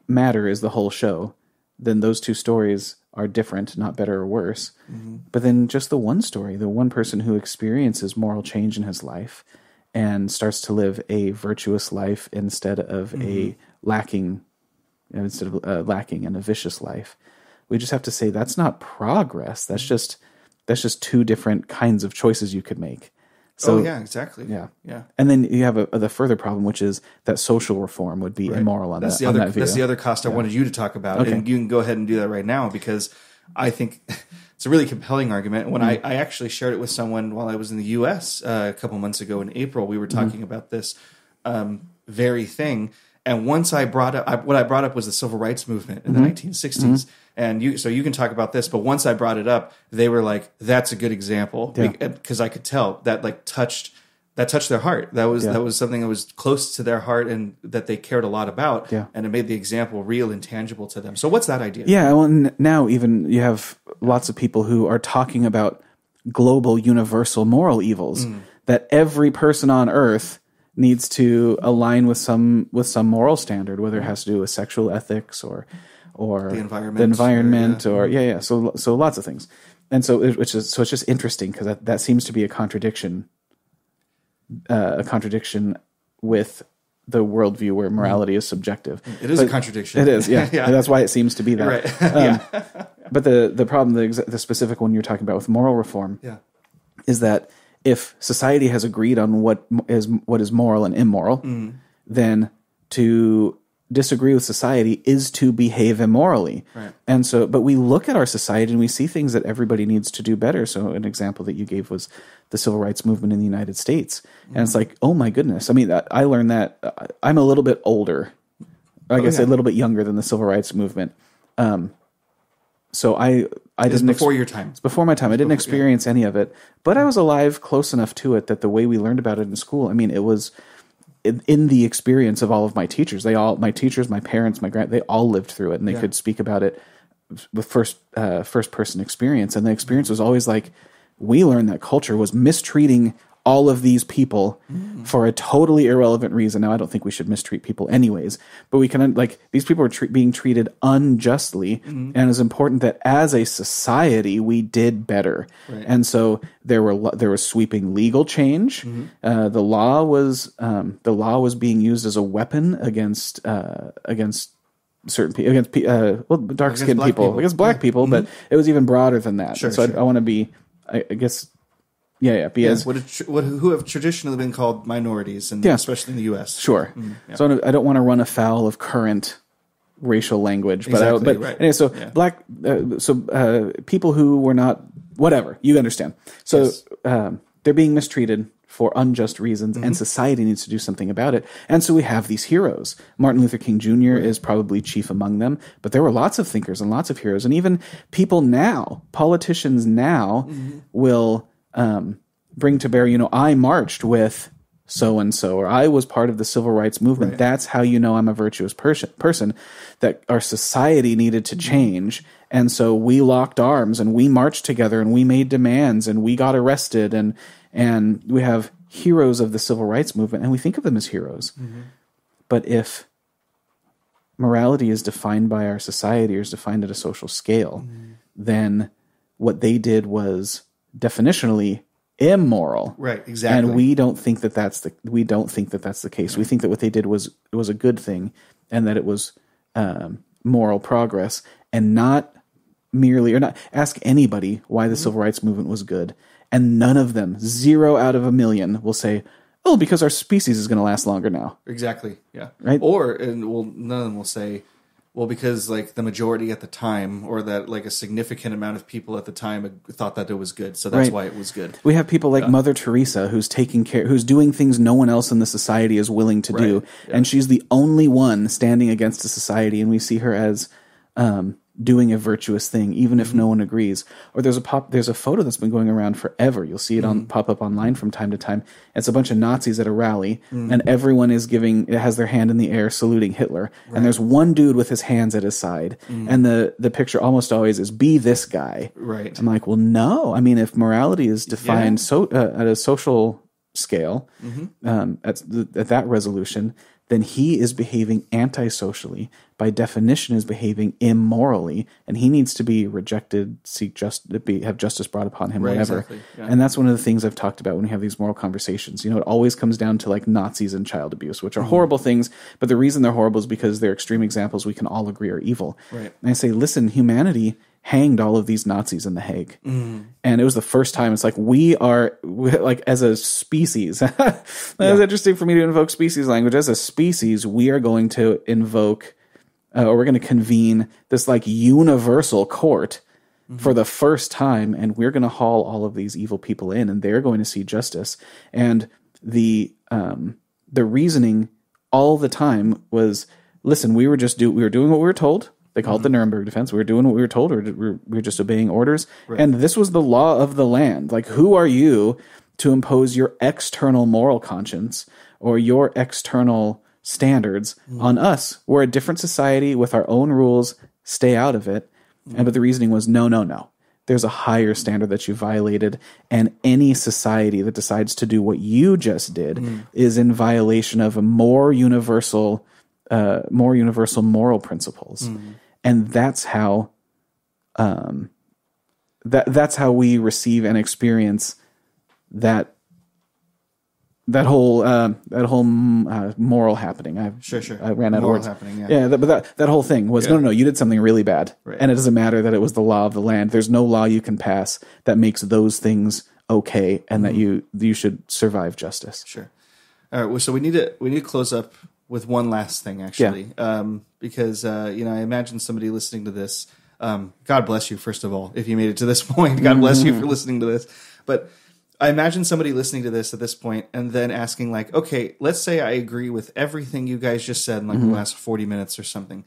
matter is the whole show, then those two stories are different, not better or worse. But then just the one story, the one person who experiences moral change in his life and starts to live a virtuous life instead of a lacking and a vicious life. We just have to say that's not progress. That's just two different kinds of choices you could make. So, yeah, exactly. Yeah. And then you have the further problem, which is that social reform would be immoral on that view. That's the other cost I wanted you to talk about. Okay. And you can go ahead and do that right now, because I think it's a really compelling argument. When I actually shared it with someone while I was in the U.S. A couple months ago in April, we were talking about this very thing. And once I brought up, what I brought up was the civil rights movement in the 1960s. And you can talk about this, but once I brought it up, they were like, "That's a good example," because I could tell that touched their heart. That was something that was close to their heart and that they cared a lot about. Yeah. And it made the example real and tangible to them. So what's that idea? Yeah. Well, now even you have lots of people who are talking about global, universal moral evils that every person on Earth needs to align with some moral standard, whether it has to do with sexual ethics or the environment, so lots of things. And so it's just interesting, because that seems to be a contradiction with the worldview where morality is subjective. It is a contradiction. It is, yeah. And that's why it seems to be that. Right. But the problem, the specific one you're talking about with moral reform, is that if society has agreed on what is moral and immoral, then to disagree with society is to behave immorally. Right. And so, but we look at our society and we see things that everybody needs to do better. So an example that you gave was the civil rights movement in the United States. And it's like, oh my goodness. I mean, I learned that I'm a little bit older, a little bit younger than the civil rights movement. So I didn't before your time. It's before my time. I didn't experience any of it, but I was alive close enough to it that the way we learned about it in school, I mean, it was in the experience of all of my teachers. My teachers, my parents, they all lived through it, and they could speak about it with first person experience. And the experience was always like, we learned that culture was mistreating all of these people for a totally irrelevant reason. Now, I don't think we should mistreat people anyways, but we can, like, these people were being treated unjustly, and it's important that as a society we did better. Right. And so there was sweeping legal change. The law was being used as a weapon against certain people, against dark skinned people, against black people, but it was even broader than that. Sure, so I want to be, I guess. Because who have traditionally been called minorities, and especially in the U.S. Sure. So I don't want to run afoul of current racial language, but anyway, so black, people who were not whatever, you understand. So they're being mistreated for unjust reasons, and society needs to do something about it. And so we have these heroes. Martin Luther King Jr. is probably chief among them, but there were lots of thinkers and lots of heroes, and even people now, politicians now, will bring to bear, I marched with so-and-so, or I was part of the civil rights movement. Right. That's how you know I'm a virtuous person, that our society needed to change. And so we locked arms and we marched together and we made demands and we got arrested, and we have heroes of the civil rights movement, and we think of them as heroes. But if morality is defined by our society or is defined at a social scale, then what they did was definitionally immoral. Right, exactly. And we don't think that that's the case. Right. We think that what they did was a good thing, and that it was moral progress, and not ask anybody why the civil rights movement was good, and none of them, 0 out of a million, will say, "Oh, because our species is going to last longer now." Exactly. Yeah. Right. None of them will say, well, because like the majority at the time, or that like a significant amount of people at the time thought that it was good, so that's why it was good. We have people like Mother Teresa, who's who's doing things no one else in the society is willing to do, and she's the only one standing against the society, and we see her as doing a virtuous thing, even if no one agrees. Or there's a photo that's been going around forever. You'll see it pop up online from time to time. It's a bunch of Nazis at a rally, and everyone has their hand in the air saluting Hitler. Right. And there's one dude with his hands at his side, and the picture almost always is, "Be this guy." Right. I'm like, well, no. I mean, if morality is defined at a social scale, at that resolution, then he is behaving antisocially, by definition is behaving immorally, and he needs to be rejected, have justice brought upon him, whatever. Exactly. Yeah. And that's one of the things I've talked about when we have these moral conversations. It always comes down to like Nazis and child abuse, which are horrible things, but the reason they're horrible is because they're extreme examples we can all agree are evil. Right. And I say, listen, humanity hanged all of these Nazis in The Hague. And it was the first time it's like, we as a species, that's interesting for me to invoke species language. As a species, we are going to invoke, or we're going to convene this like universal court for the first time, and we're going to haul all of these evil people in, and they're going to see justice. And the reasoning all the time was, listen, we were doing what we were told. They called it the Nuremberg defense. We were doing what we were told. We were just obeying orders. Right. And this was the law of the land. Like, who are you to impose your external moral conscience or your external standards on us? We're a different society with our own rules. Stay out of it. But the reasoning was, no. There's a higher standard that you violated. And any society that decides to do what you just did is in violation of a more universal moral principles. And that's how that's how we receive and experience that whole moral happening. I ran out of words. But that whole thing was no. You did something really bad, and it doesn't matter that it was the law of the land. There's no law you can pass that makes those things okay, and that you should survive justice. Sure. All right. Well, so we need to close up with one last thing, actually, because I imagine somebody listening to this. God bless you, first of all, if you made it to this point. God bless you for listening to this. But I imagine somebody listening to this at this point and then asking, like, okay, let's say I agree with everything you guys just said in like the last 40 minutes or something,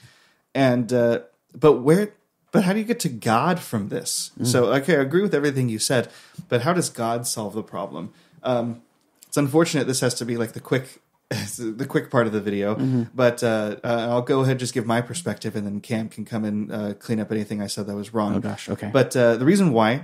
and but how do you get to God from this? So, okay, I agree with everything you said, but how does God solve the problem? It's unfortunate this has to be like the quick. It's the quick part of the video. But I'll go ahead and just give my perspective, and then Cam can come and clean up anything I said that was wrong. Oh gosh, okay. But the reason why,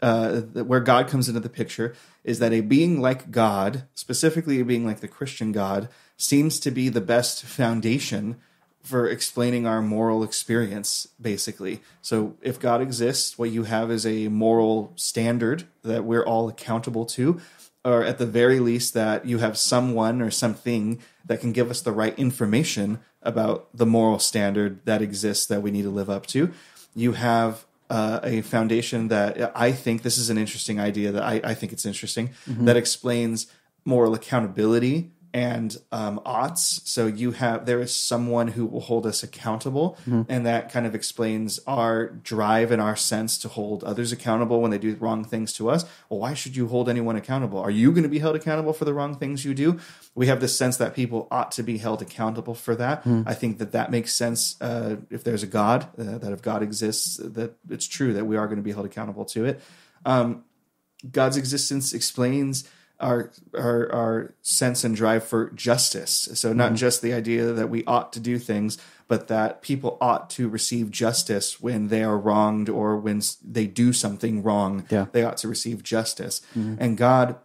where God comes into the picture, is that a being like God, specifically a being like the Christian God, seems to be the best foundation for explaining our moral experience, basically. So if God exists, what you have is a moral standard that we're all accountable to, or at the very least that you have someone or something that can give us the right information about the moral standard that exists that we need to live up to. You have a foundation that I think, this is an interesting idea that I think it's interesting, that explains moral accountability and oughts. So there is someone who will hold us accountable, and that kind of explains our drive and our sense to hold others accountable when they do wrong things to us. Well, why should you hold anyone accountable? Are you going to be held accountable for the wrong things you do? We have this sense that people ought to be held accountable for that. I think that makes sense if there's a God, that if God exists, that it's true that we are going to be held accountable to it. God's existence explains our sense and drive for justice. So not just the idea that we ought to do things, but that people ought to receive justice when they are wronged or when they do something wrong. Yeah. They ought to receive justice. And God,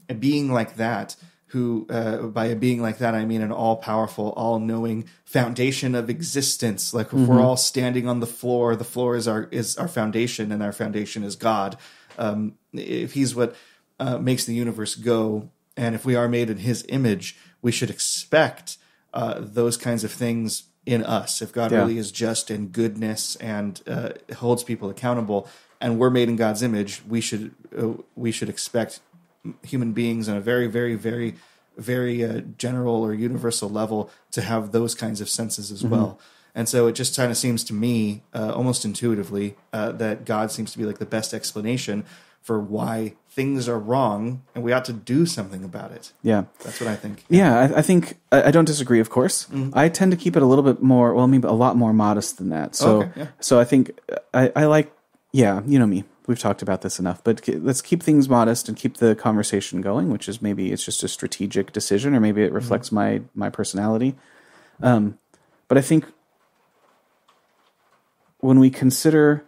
a being like that, who by a being like that I mean an all-powerful, all-knowing foundation of existence. Like if we're all standing on the floor is our foundation, and our foundation is God. If He's what makes the universe go, and if we are made in His image, we should expect those kinds of things in us. If God really is just in goodness and holds people accountable, and we're made in God's image, we should expect human beings on a very, very, very, very general or universal level to have those kinds of senses as well. And so it just kind of seems to me, almost intuitively, that God seems to be like the best explanation for why things are wrong, and we ought to do something about it. Yeah. That's what I think. Yeah, I think, I don't disagree, of course. I tend to keep it a little bit more, well, maybe a lot more modest than that. So, so I think, I like, you know me, we've talked about this enough, but let's keep things modest and keep the conversation going, which is maybe it's just a strategic decision, or maybe it reflects my personality. But I think when we consider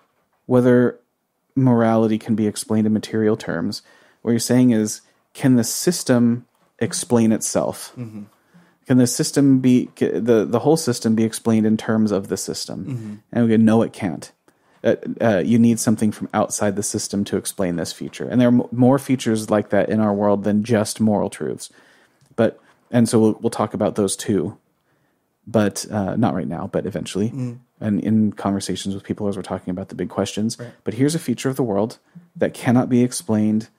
whether morality can be explained in material terms, what you're saying is, can the system explain itself? Can the system be, the whole system be explained in terms of the system? And we go, no, it can't. You need something from outside the system to explain this feature. And there are more features like that in our world than just moral truths. And so we'll talk about those too, but not right now, but eventually. And in conversations with people as we're talking about the big questions. Right. But here's a feature of the world that cannot be explained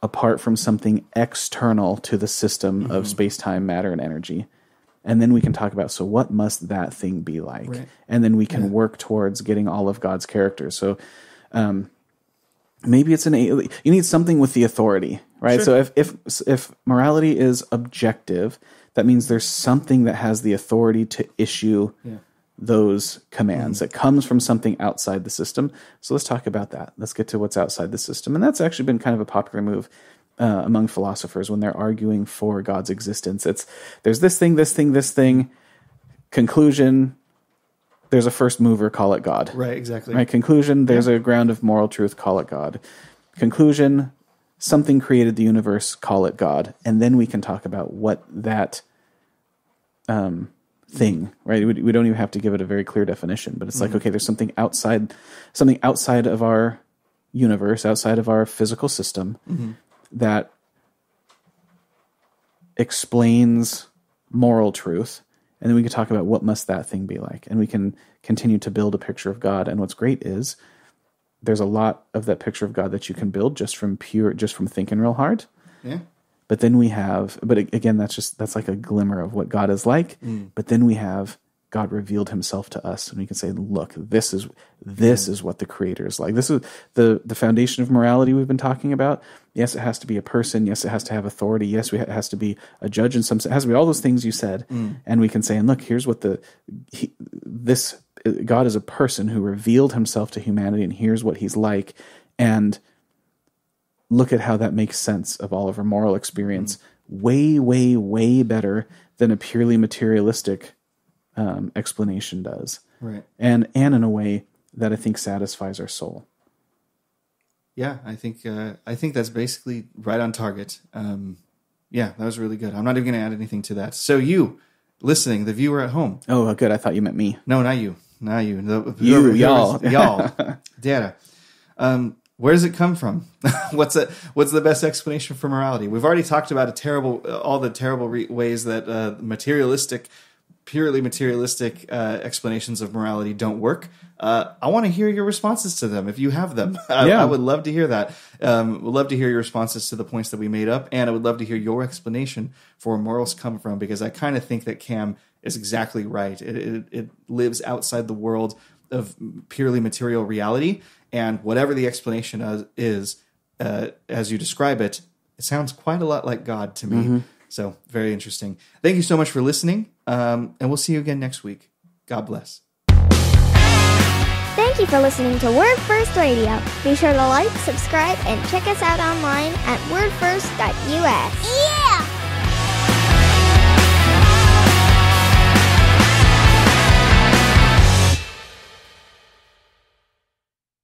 apart from something external to the system of space-time, matter, and energy. And then we can talk about, so what must that thing be like? Right. And then we can work towards getting all of God's characters. So maybe it's you need something with the authority, right? Sure. So if morality is objective, that means there's something that has the authority to issue those commands that comes from something outside the system. So let's talk about that. Let's get to what's outside the system. And that's actually been kind of a popular move among philosophers when they're arguing for God's existence. There's this thing, conclusion, there's a first mover, call it God. Right, exactly. Right, conclusion, there's a ground of moral truth, call it God. Conclusion, something created the universe, call it God. And then we can talk about what that thing, right? We don't even have to give it a very clear definition, but it's like, okay, there's something outside of our universe, outside of our physical system that explains moral truth. And then we can talk about what must that thing be like. And we can continue to build a picture of God. And what's great is there's a lot of that picture of God that you can build just from thinking real hard. Yeah. But then but again, that's like a glimmer of what God is like. But then we have God revealed Himself to us, and we can say, look, this is what the Creator is like. This is the foundation of morality we've been talking about. Yes, it has to be a person. Yes, it has to have authority. Yes, it has to be a judge in some sense. It has to be all those things you said. And we can say, and look, here's what God is a person who revealed Himself to humanity, and here's what He's like. And look at how that makes sense of all of our moral experience way, way, way better than a purely materialistic explanation does. Right. And in a way that I think satisfies our soul. Yeah, I think that's basically right on target. Yeah, that was really good. I'm not even going to add anything to that. So you, listening, the viewer at home. Oh, good. I thought you meant me. No, not you. Not you. Y'all. Y'all. Data. Where does it come from? What's the best explanation for morality? We've already talked about all the terrible ways that purely materialistic explanations of morality don't work. I want to hear your responses to them if you have them. I would love to hear that. Would love to hear your responses to the points that we made up, and I would love to hear your explanation for where morals come from, because I kind of think that Cam is exactly right. It lives outside the world of purely material reality, and whatever the explanation is, as you describe it, it sounds quite a lot like God to me. Mm-hmm. So very interesting. Thank you so much for listening, and we'll see you again next week. God bless. Thank you for listening to Word First Radio. Be sure to like, subscribe, and check us out online at wordfirst.us. Yeah!